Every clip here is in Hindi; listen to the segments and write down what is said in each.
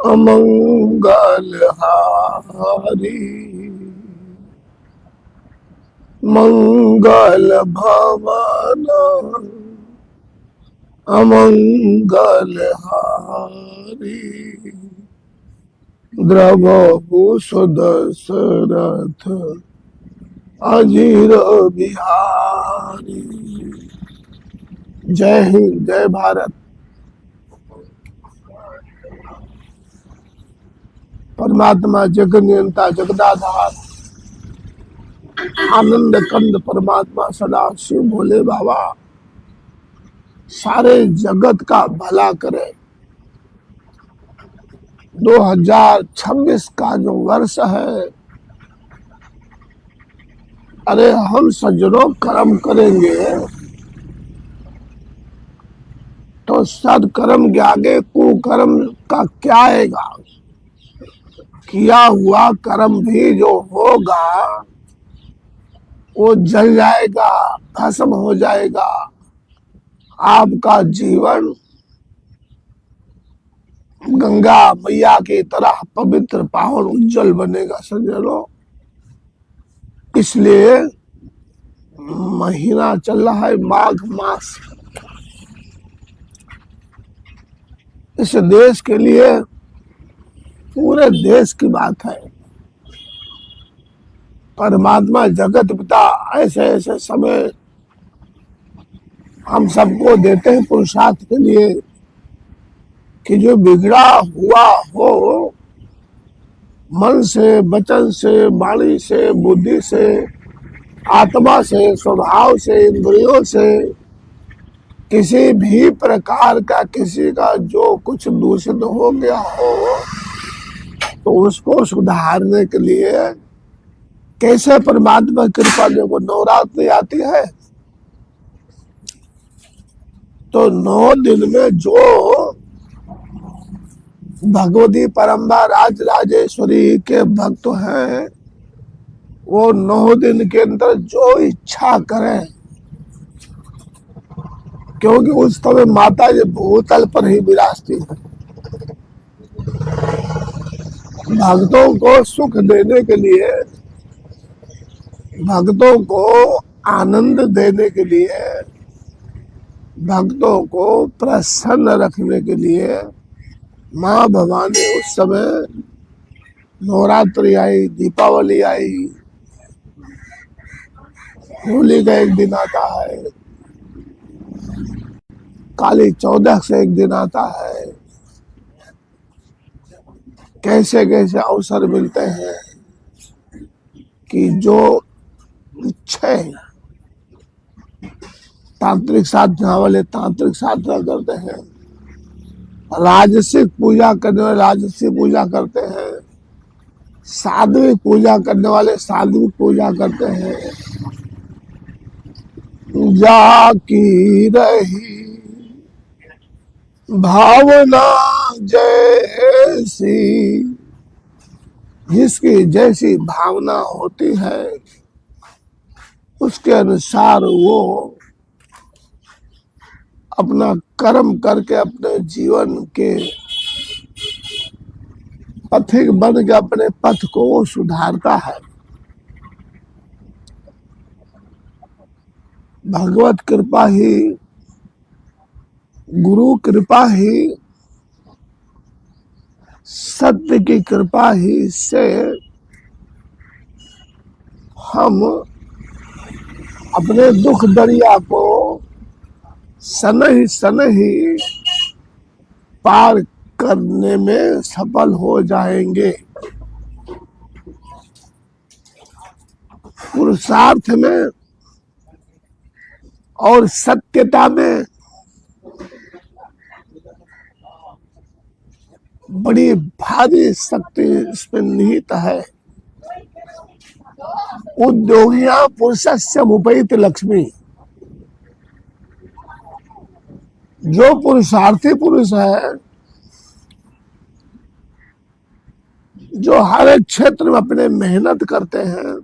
अमंगल हारी मंगल भवन अमंगल हारी द्रवहु सुदशरथ अजीर बिहारी। जय हिंद, जय भारत। परमात्मा जगनियंता जगदाधार आनंद कंद परमात्मा सदा शिव भोले बाबा सारे जगत का भला करे। 2026 का जो वर्ष है, अरे हम सज्जनों कर्म करेंगे तो सदकर्म के आगे कुकर्म का क्या आएगा। किया हुआ कर्म भी जो होगा वो जल जाएगा, भस्म हो जाएगा। आपका जीवन गंगा मैया की तरह पवित्र पावन उज्जवल बनेगा सज्जनों। इसलिए महीना चल रहा है माघ मास। इस देश के लिए, पूरे देश की बात है। परमात्मा जगत पिता ऐसे ऐसे समय हम सबको देते हैं पुरुषार्थ के लिए कि जो बिगड़ा हुआ हो मन से, वचन से, वाणी से, बुद्धि से, आत्मा से, स्वभाव से, इंद्रियों से, किसी भी प्रकार का किसी का जो कुछ दूषित हो गया हो तो उसको सुधारने के लिए कैसे परमात्मा कृपा देखो नवरात्रि आती है तो 9 दिन में जो भगवती परम्बा राज राजेश्वरी के भक्त हैं वो 9 दिन के अंदर जो इच्छा करें, क्योंकि उस समय माता जी भूतल पर ही विराजती है। भक्तों को सुख देने के लिए, भक्तों को आनंद देने के लिए, भक्तों को प्रसन्न रखने के लिए माँ भवानी उस समय नवरात्रि आई, दीपावली आई, होली का एक दिन आता है, काली चौदह से एक दिन आता है। कैसे कैसे अवसर मिलते हैं कि जो इच्छा तांत्रिक साधना वाले तांत्रिक साधना करते हैं, राजसिक पूजा करने वाले राजसिक पूजा करते हैं, साध्विक पूजा करने वाले साध्विक पूजा करते हैं। जाकी रही भावना जैसी, जिसकी जैसी भावना होती है उसके अनुसार वो अपना कर्म करके अपने जीवन के पथिक बन के अपने पथ को सुधारता है। भगवत कृपा ही, गुरु कृपा ही, सत्य की कृपा ही से हम अपने दुख दरिया को सनही पार करने में सफल हो जाएंगे। पुरुषार्थ में और सत्यता में बड़ी भारी शक्ति इसमें निहित है। उद्योगिया पुरुषस्य मुपैत लक्ष्मी, जो पुरुषार्थी पुरुष है, जो हर एक क्षेत्र में अपने मेहनत करते हैं।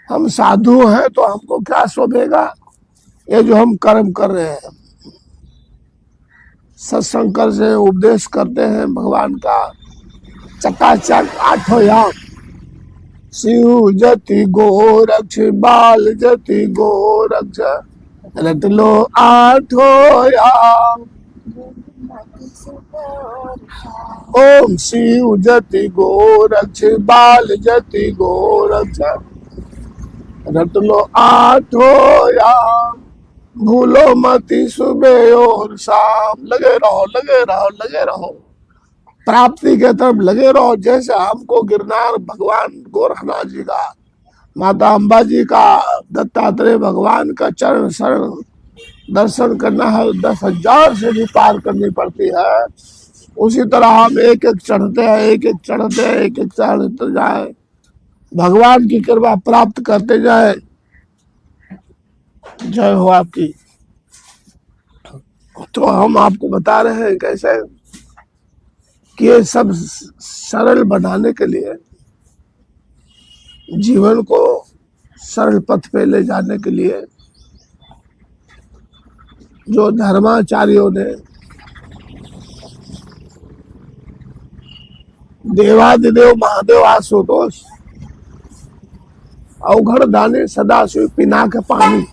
हम साधु हैं तो हमको क्या शोभेगा ये जो हम कर्म कर रहे हैं। सत्संग से उपदेश करते हैं भगवान का चकाचक आठों याम। शिव जति गोरक्ष बाल जति गोरक्ष रट लो आठों याम। ओम शिव जति गोरक्ष बाल जति गोरक्ष रट लो आठों याम। भूलो मती सुबह और शाम। लगे रहो लगे रहो लगे रहो, प्राप्ति के तरफ लगे रहो। जैसे हमको गिरनार भगवान गोरखनाथ जी का, माता अम्बा जी का, दत्तात्रेय भगवान का चरण शरण दर्शन करना है, 10,000 से भी पार करनी पड़ती है। उसी तरह हम एक एक चढ़ते हैं, एक एक चढ़ते हैं, एक एक चढ़ते जाए, भगवान की कृपा प्राप्त करते जाए। जय हो आपकी। तो हम आपको बता रहे हैं कैसे कि ये सब सरल बनाने के लिए, जीवन को सरल पथ पे ले जाने के लिए जो धर्माचार्यों ने देवादिदेव महादेव आशुतोष अवघड़ दाने सदाशिव पिनाक पानी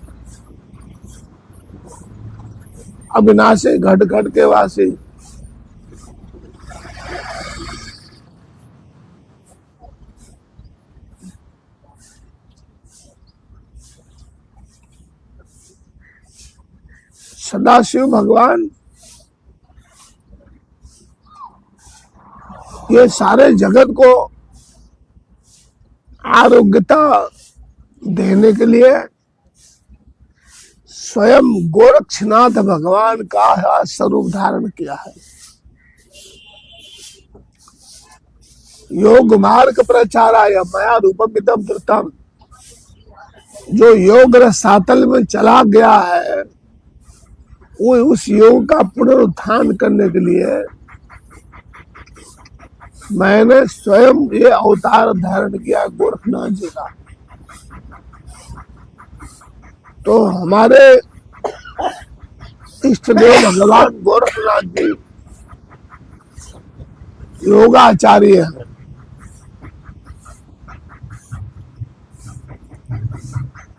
अविनाशी घट घट के वासी। सदाशिव भगवान ये सारे जगत को आरोग्यता देने के लिए स्वयं गोरक्षनाथ भगवान का स्वरूप धारण किया है। योग मार्ग प्रचाराय मया रूपमिदं धृतम्। जो योग रसातल में चला गया है, वो उस योग का पुनरुत्थान करने के लिए मैंने स्वयं ये अवतार धारण किया गोरखनाथ जी का। तो हमारे इष्ट देव भगवान गोरखनाथ जी योगाचार्य हैं।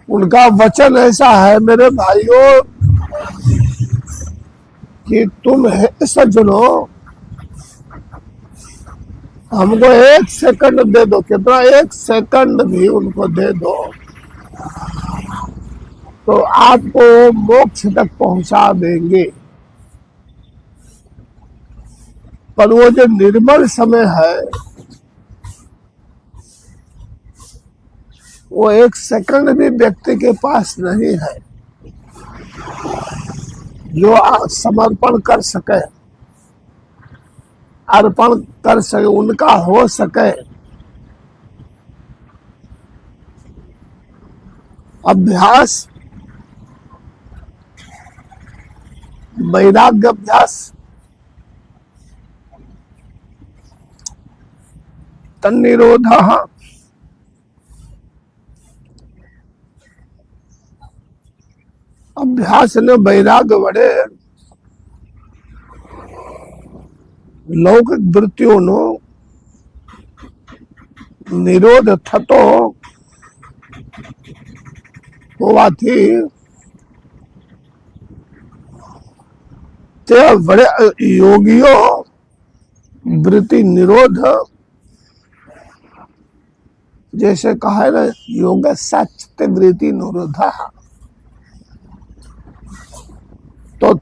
उनका वचन ऐसा है मेरे भाइयों कि तुम है सज्जनों, हमको 1 सेकंड दे दो, कितना 1 सेकंड भी उनको दे दो तो आपको मोक्ष तक पहुंचा देंगे। पर वो जो निर्मल समय है, वो 1 सेकंड भी व्यक्ति के पास नहीं है जो समर्पण कर सके, अर्पण कर सके, उनका हो सके। अभ्यास, वैराग्य अभ्यास, तन्निरोध, अभ्यास ने वैराग्य बढ़े, लौकिक वृत्तियों नो निरोध थतो होवाथी ते बड़े योगियों वृत्ति निरोध, जैसे कहा है ना, योग सचित वृत्ति निरोधा। तो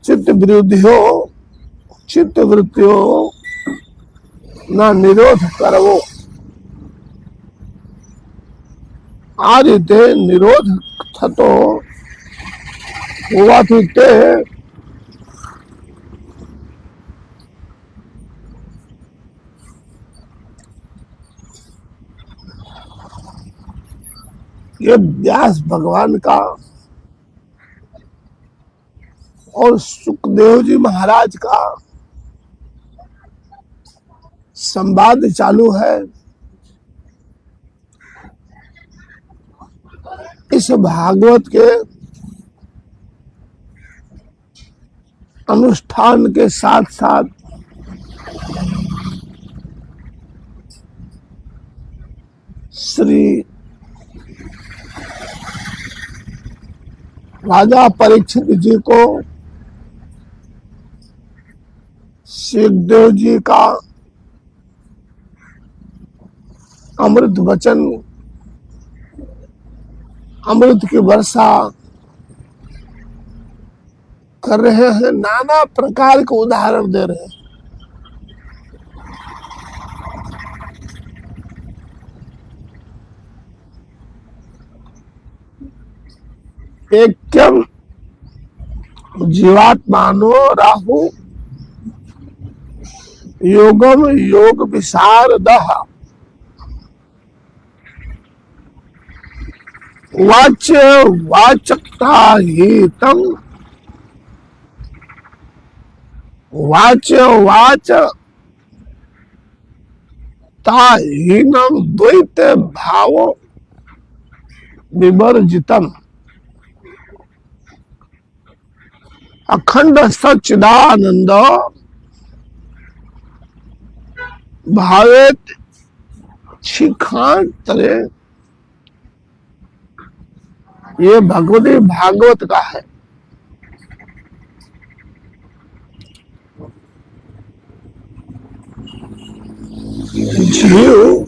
चित्त वृत्तियों ना निरोध करवो। आ रीते निरोध थतो होवाथी ते ये व्यास भगवान का और सुखदेव जी महाराज का संवाद चालू है। इस भागवत के अनुष्ठान के साथ साथ श्री राजा परीक्षित जी को सुखदेव जी का अमृत वचन, अमृत की वर्षा कर रहे हैं, नाना प्रकार के उदाहरण दे रहे हैं। एकम जीवात्मानो राहु योगम योग विशारदः वाच्य वाचकता हितम वाच्य वाच ताहीनम द्वैत भाव विवर्जितम अखंड सच्चिदानंद भावेत शिखांतरे। ये भगवती भागवत का है। जीव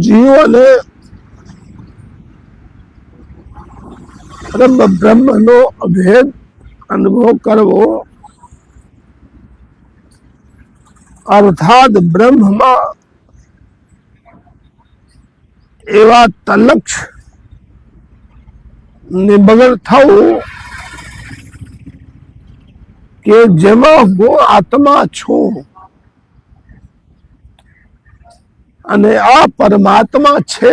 जीवन ब्रह्म नो अभेद अनुभव करवो अर्थात ब्रह्म एवा तलक्ष निबगल थव के जेमा હું આત્મા છું અને આ પરમાત્મા છે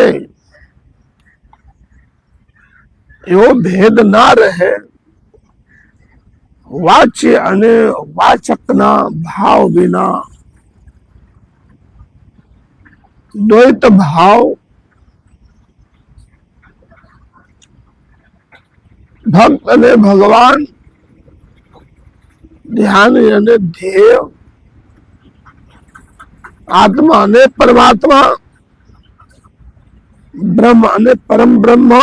એવો ભેદ ના રહે। વાચ્ય અને વાચકના ભાવ વિના દ્વૈત ભાવ ભક્ત અને ભગવાન ध्यान यानी ध्येय आत्मा ने परमात्मा ब्रह्म ने परम ब्रह्म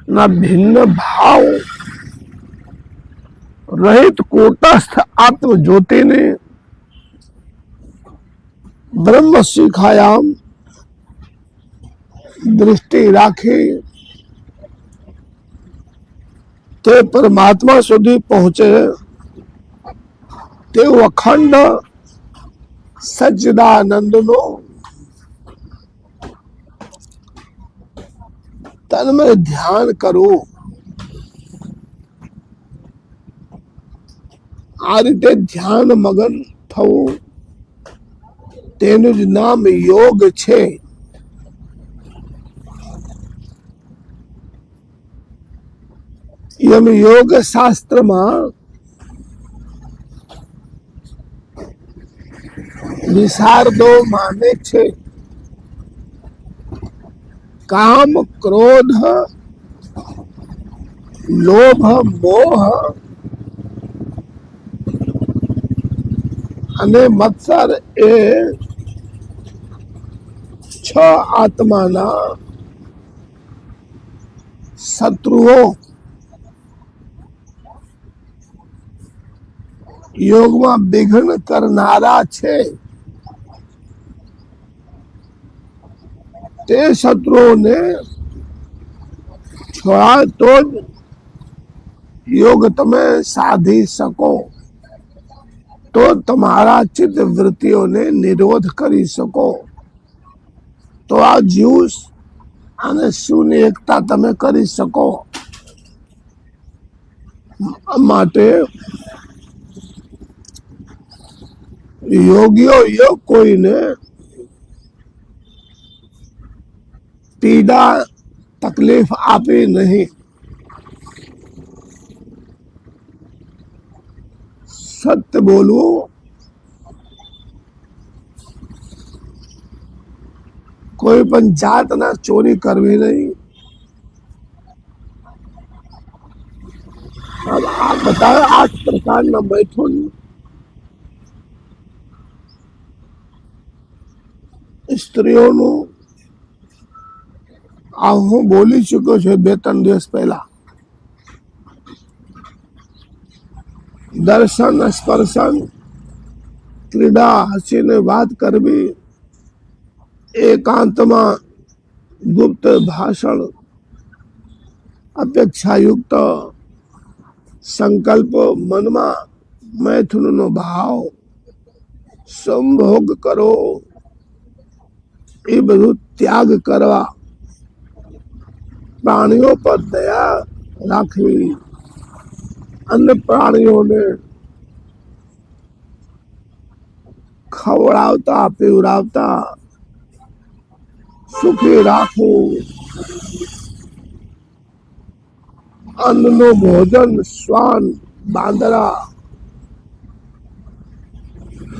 ना भिन्न भाव रहित कूटस्थ आत्म ज्योति ने ब्रह्म शिखायाम दृष्टि राखी ते परमात्मा सुधी पहुंचे ते अखंड सच्चिदानंद नो तन में ध्यान करो। आ रीते ध्यान मगन थवुं तेनुं ज नाम योग छे। यम योग शास्त्र में विशारदो माने छे काम क्रोध लोभ मोह अने मत्सर ए छ आत्माना शत्रुओं योग में विघ्न करनारा छे। ते शत्रुओं ने छोड़ा तो योग तमे साधी सको, तो तुम्हारा चित्त वृत्तियों ने निरोध करी सको, तो आ जीव अने शून्य एकता तमे करी सको। माटे योगियों योग कोई ने पीड़ा तकलीफ आपी नहीं। सत्य बोलो कोई पण जातना चोरी करवी नहीं। अब आप बताओ 8 प्रकार न बैठो स्त्रियों नु आ हूँ बोली चुको छे 2-3 दिवस पहला। दर्शन स्पर्शन क्रीड़ा हसी ने बात करवी एकांत में गुप्त भाषण अपेक्षा युक्त संकल्प मन में मैथुन नो भाव संभोग करो ये बधु त्याग करवा प्राणियों पर दया राखवी अन्य प्राणियों ने खवड़ावता पीवरावता सुखी राखो अन्न नो भोजन श्वान बांदरा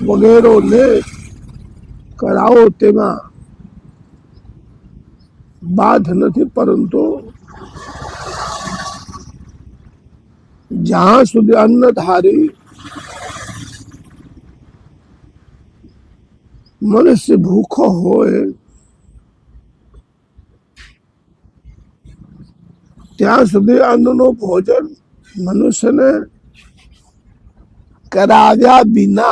वगैरह ने कराओ तेमा बाध नहीं, परंतु जहां सुधी अन्नधारी मनुष्य भूखो होए त्या सुधी अन्ननो भोजन मनुष्य ने कराव्या बिना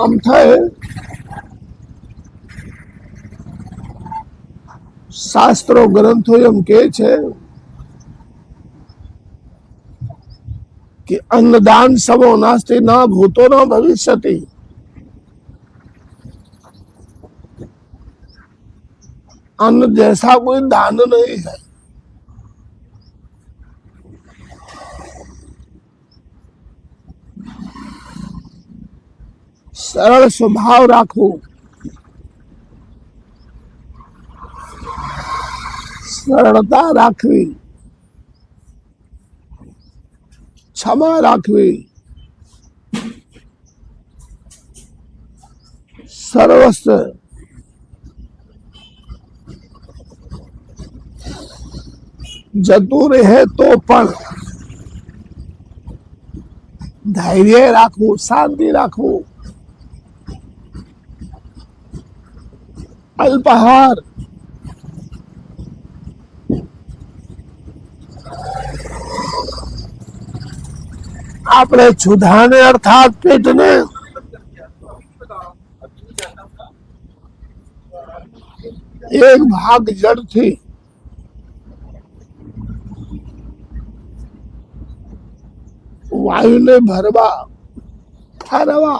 आम थाय शास्त्रों ग्रंथों एम कहे छे कि अन्नदान समो नास्ति न भूतो न भविष्यति। अन्न जैसा कोई दान नहीं है। सरल स्वभाव राखो, सरलता राखवी, क्षमा राखवी, सर्वस्व जतु रहे तो पण धैर्य राखो, शांति राखो, अल्पाहार आपने छुधाने अर्थात पेट ने एक भाग जड़ थी वायु ने भरवा ठहरवा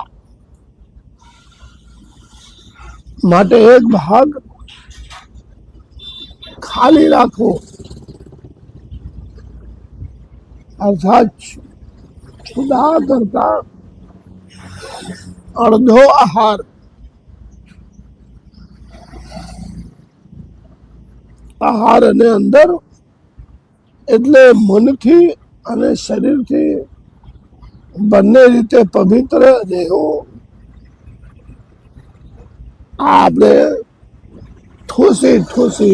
माटे एक भाग खाली राखो अर्थात क्षुधा करता अर्धो आहार आहार ने अंदर એટલે મનથી અને શરીરથી બંને રીતે પવિત્ર રહેવો। આપણે ઠૂસી ઠૂસી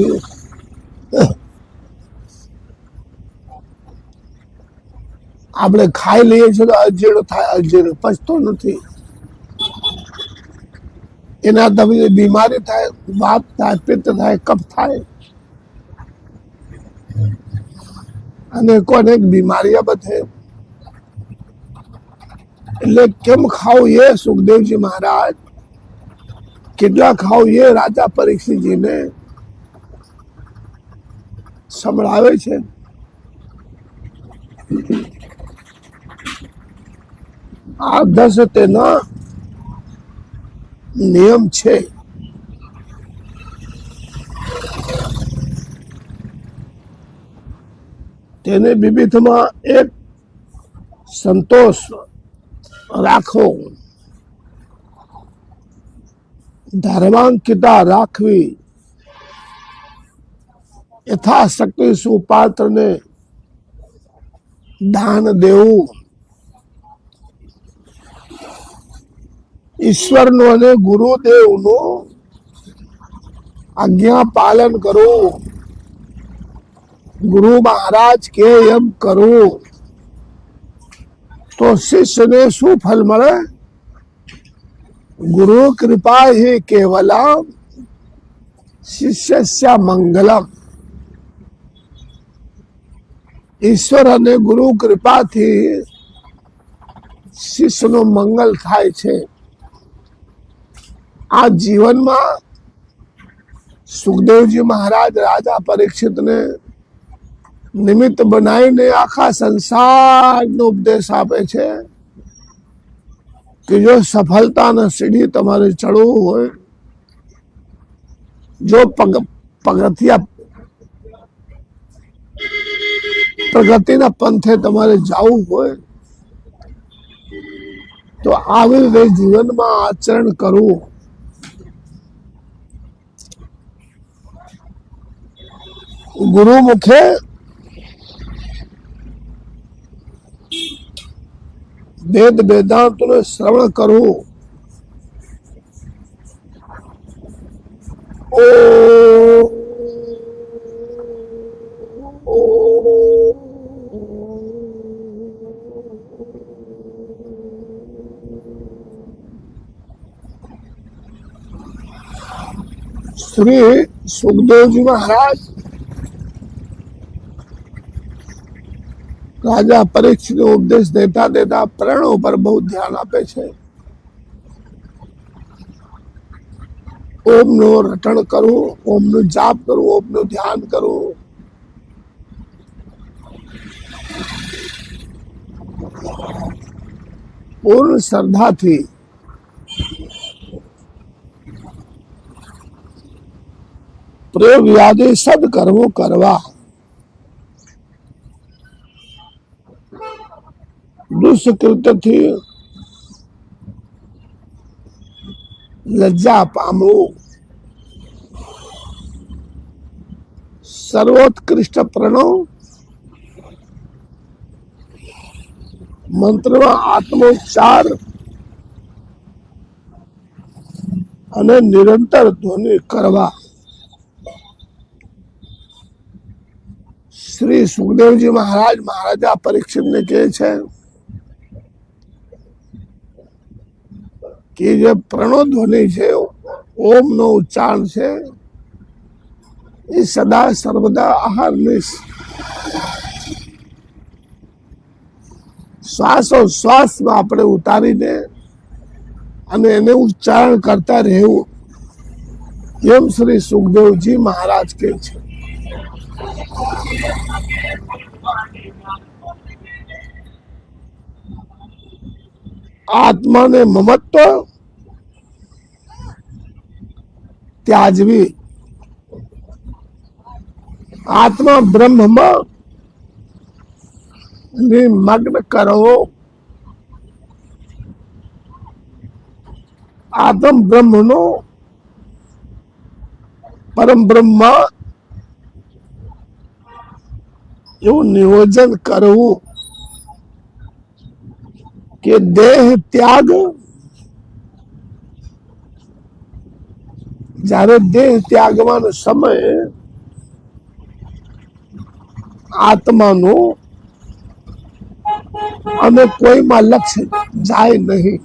આપણે ખાઈ લઈએ છીએ તો અજીર્ણ થાય, અજીર્ણ પચતો નથી, એના તમે બીમારી થાય, વાત થાય, પિત્ત થાય, કફ થાય, अनेको अनेक बीमारियां बथे। એટલે કેમ ખાવું ये सुखदेव जी महाराज કેટલા ખાવું ये राजा परीक्षित जी ने સંભળાવે છે। આ 10 તેના નિયમ છે। तेने विविध में एक संतोष राखो, धर्मांकिता राखवी, यथाशक्ति सुपात्र ने दान देवू, ઈશ્વરનો અને ગુરુદેવનો આજ્ઞા પાલન કરવું, ગુરુ મહારાજ કે એમ કરવું તો શિષ્યને શું ફલ મળે? ગુરુ કૃપા હિ કેવલમ શિષ્યસ્ય મંગલમ. ઈશ્વર અને ગુરુ કૃપાથી શિષ્યનું મંગલ થાય છે. આ જીવનમાં સુખદેવજી મહારાજ રાજા પરીક્ષિતને નિમિત્ત બનાવીને આખા સંસારનો ઉપદેશ આપે છે કે જો સફળતાના સીડી તમારે ચડવું હોય, જો પગથિયા પ્રગતિના પંથે તમારે જવું હોય તો આવી રીતે જીવનમાં આચરણ કરવું. ગુરુ મુખે વેદ વેદાંતનું શ્રવણ કરવું. શ્રી સુખદેવજી મહારાજ રાજા પરીક્ષિત ઉપદેશ દેતા દેતા પ્રાણો પર બહુ ધ્યાન આપે છે. ઓમનું રટણ કરવું, ઓમનું જાપ કરવું, ઓમનું ધ્યાન કરવું. પૂર્ણ શ્રદ્ધાથી પ્રયોગ યાદે સદકર્મો કરવા. દુષ્કૃત્યથી લજ્જા પામવું. સર્વોત્કૃષ્ટ પ્રણવ મંત્રમાં આત્મોચ્ચાર અને નિરંતર ધ્વનિ કરવા. શ્રી સુખદેવજી મહારાજ મહારાજા પરીક્ષિતને કહે છે કે જે પ્રણોધ્વનિ છે, ઓમ નો ઉચ્ચારણ છે, એ સદા સર્વદા આહારની શ્વાસોશ્વાસમાં આપણે ઉતારીને અને એને ઉચ્ચારણ કરતા રહેવું, એમ શ્રી સુખદેવજી મહારાજ કહે છે. આત્માને મમત્વ ત્યાજવી. આત્મા બ્રહ્મમાં નિમગ્ન કરવો. આત્મ બ્રહ્મનો પરમ બ્રહ્મ એવું નિયોજન કરવું કે દેહ ત્યાગ, જ્યારે દેહ ત્યાગવાનો સમય આત્માનું અને કોઈમાં લક્ષ્ય જાય નહીં.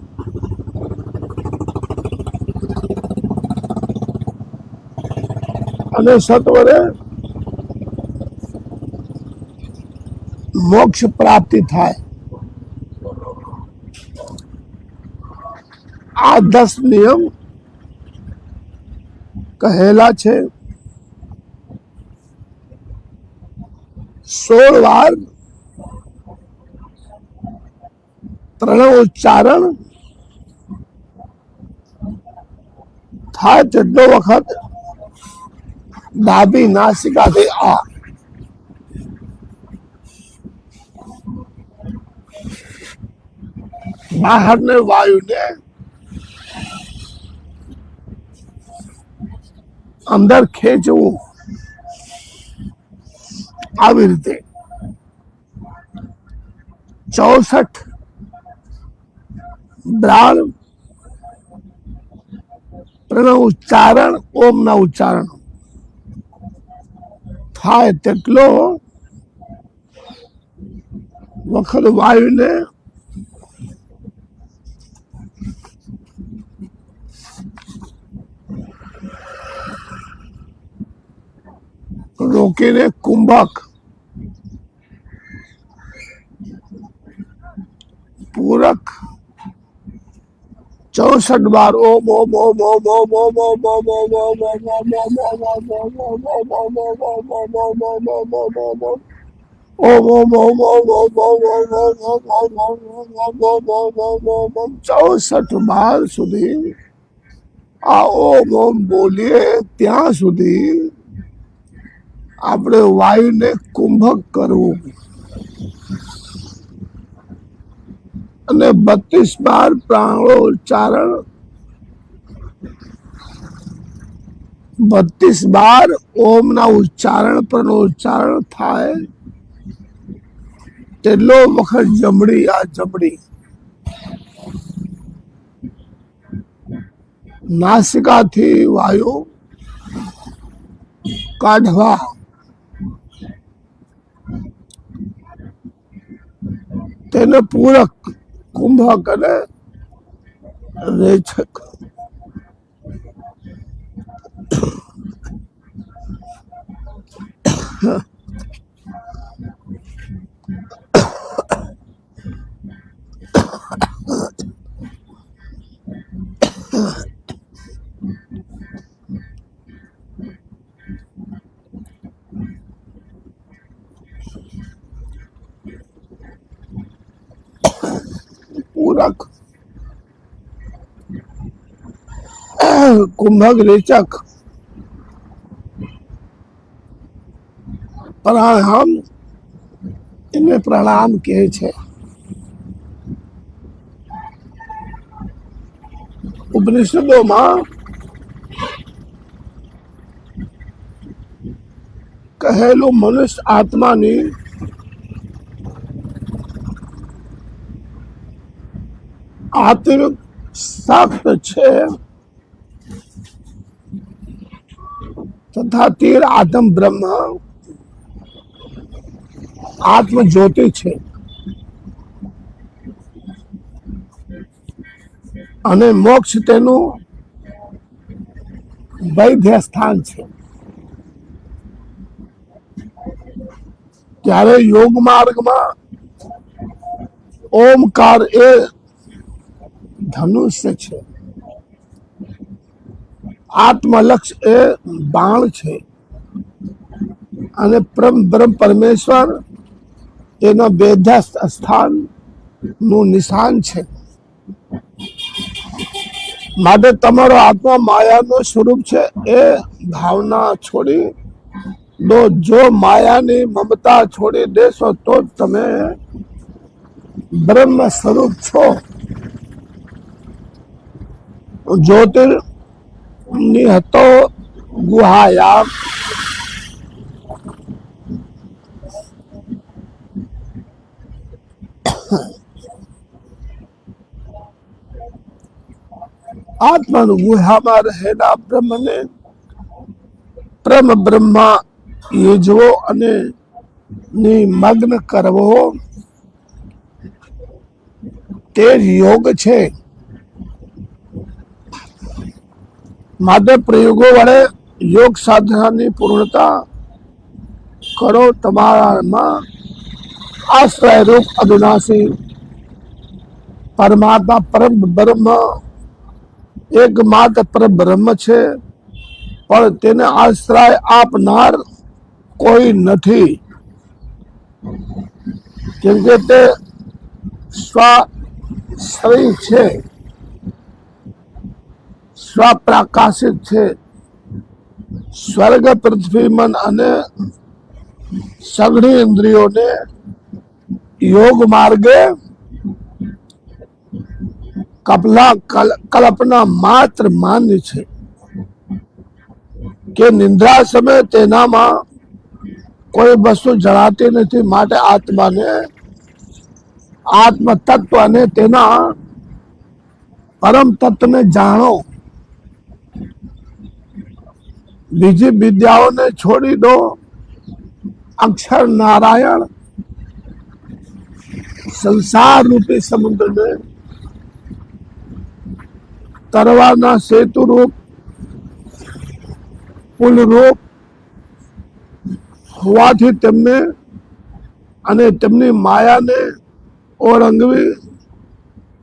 અને સત્વરે મોક્ષ પ્રાપ્તિ થાય. આ 10 નિયમ કહેલા છે. 16 વાર પ્રણવ ઉચ્ચારણ થાય તેટલો વખત ડાબી નાસિકાથી આ બહારને વાયુને અંદર ખેંચવું. આવી રીતે 64 બ્રાણ પણ ઉચ્ચારણ ઓમના ઉચ્ચારણ થાય તેટલો વખત વાયુને રોકીને કુંભક પૂરક 64 बार ओम ओम ओम ओम ओम ओम ओम ओम ओम ओम ओम 64 बार સુધી આ ઓમ ઓમ બોલીએ ત્યાં સુધી આપણે વાયુને કુંભક કરવું અને 32 બાર પ્રાણો ઉચ્ચારણ 32 બાર ઓમના ઉચ્ચારણ પરનો ઉચ્ચારણ થાય તેટલો વખત જમણી આ જમણી નાસિકાથી વાયુ કાઢવા તેને પૂરક કુંભક અને રેચક પૂરક કુંભક રેચક પ્રાણાયામ એને પ્રાણાયામ કહે છે ઉપનિષદોમાં કહેલું મનુષ્ય આત્માની આત્મિક શક્ત છે તથા તીર આત્મ બ્રહ્મ આત્મ જ્યોતિ છે અને મોક્ષ તેનું વૈદ્ય સ્થાન છે ત્યારે યોગ માર્ગમાં ઓમકાર એ ધનુષ્ય છે આત્મલક્ષ એ બાણ છે અને બ્રહ્મ પરમેશ્વર એના વેદ્ય સ્થાન નું નિશાન છે માટે તમારો આત્મા માયાનું સ્વરૂપ છે એ ભાવના છોડી દો જો માયાની મમતા છોડી દેશો તો તમે બ્રહ્મ સ્વરૂપ છો જ્યોતિર નિહતો ગુહાયામ આત્માનું ગુહામાં રહેલા બ્રહ્મને પરમ બ્રહ્મા યોજવો અને નિમગ્ન કરવો તે જ યોગ છે માટે પ્રયોગો વડે યોગ સાધનાની પૂર્ણતા કરો તમારામાં આશ્રય રૂપ અવિનાશી પરમાત્મા પરમ બ્રહ્મ એકમાત્ર પરબ્રહ્મ છે પણ તેને આશ્રય આપનાર કોઈ નથી કેમ કે તે સ્વશ્રી છે સ્વપ્રકાશિત છે સ્વર્ગ પૃથ્વી મન અને સઘળી ઇન્દ્રિયોને યોગ માર્ગે કલ્પના માત્ર માન્ય છે કે નિંદ્રા સમયે તેનામાં કોઈ વસ્તુ જણાતી નથી માટે આત્માને આત્મ તત્વ અને તેના પરમ તત્વને જાણો બીજી વિદ્યાઓને છોડી દો, અક્ષર નારાયણ સંસાર રૂપી સમુદ્રને તરવાના સેતુ રૂપ, પુલ રૂપ હોવાથી તેમને અને તેમની માયાને ઓળંગવી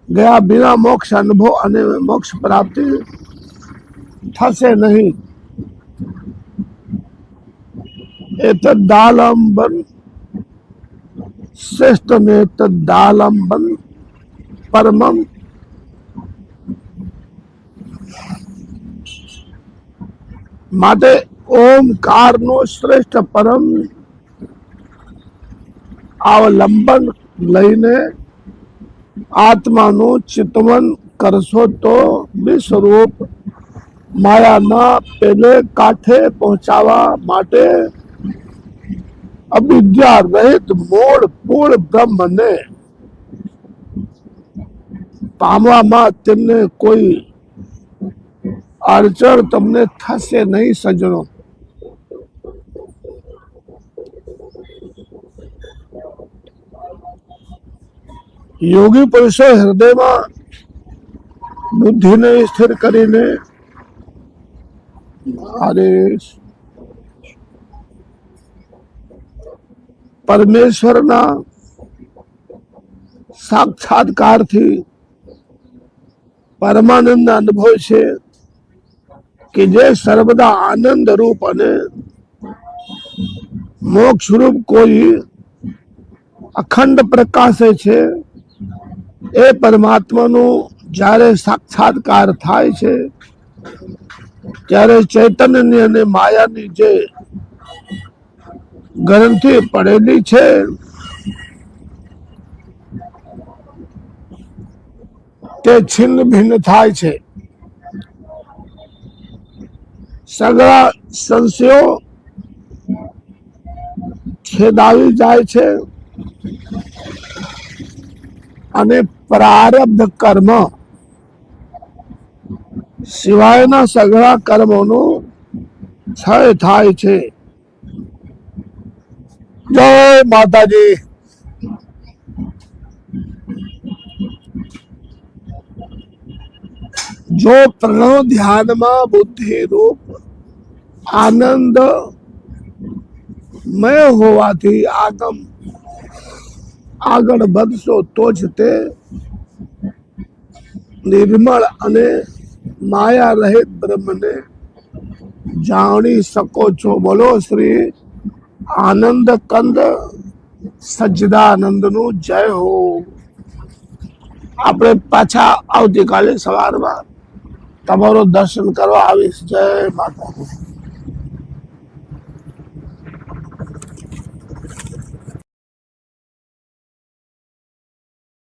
ગયા બિના મોક્ષ અનુભવ અને મોક્ષ પ્રાપ્તિ થશે નહીં. એતદાલંબન શ્રેષ્ઠમેતદાલંબન પરમમ. માટે ઓમકારનો શ્રેષ્ઠ પરમ અવલંબન લઈને આત્માનું ચિંતન કરશો તો વિસ્વરૂપ માયાના પેલે કાંઠે પહોંચાવા માટે અવિદ્યા રહિત મૂળ પૂર્ણ બ્રહ્મને પામવામાં તેમને કોઈ અડચણ તમને થશે નહીં સજ્જનો. યોગી પુરુષો હૃદયમાં બુદ્ધિને સ્થિર કરીને પરમેશ્વરના સાક્ષાત્કારથી પરમાનંદ અનુભવ છે કે જે સર્વદા આનંદ રૂપ અને મોક્ષ રૂપ કોઈ અખંડ પ્રકાશે છે. એ પરમાત્માનું જ્યારે સાક્ષાત્કાર થાય છે ત્યારે ચૈતન્યની અને માયાની જે ગ્રંથિ પડેલી છે તે છિન્ન ભિન્ન થાય છે. સગળા સંશયો છેદાવી જાય છે અને પ્રારબ્ધ કર્મ સિવાયના સગળા કર્મોનો ક્ષય થાય છે. જય માતાજી. જો પ્રણવ ધ્યાનમાં બુદ્ધિ રૂપ આનંદ મય હોવાથી આગળ વધશો તો જ તે નિર્મળ અને માયા રહિત બ્રહ્મને જાણી શકો છો. બોલો શ્રી આનંદ કંદ સજ્જદાનંદનું જય હો. આપણે પાછા આવતીકાલે સવારમાં તમારો દર્શન કરવા આવીશ. જય માતા.